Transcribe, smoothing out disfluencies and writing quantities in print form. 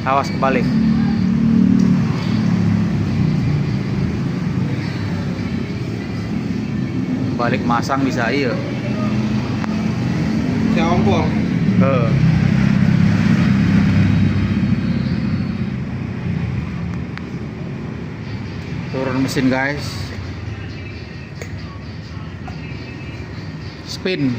Awas kebalik. Balik masang bisa iya. Ompong. Turun mesin guys. Spin.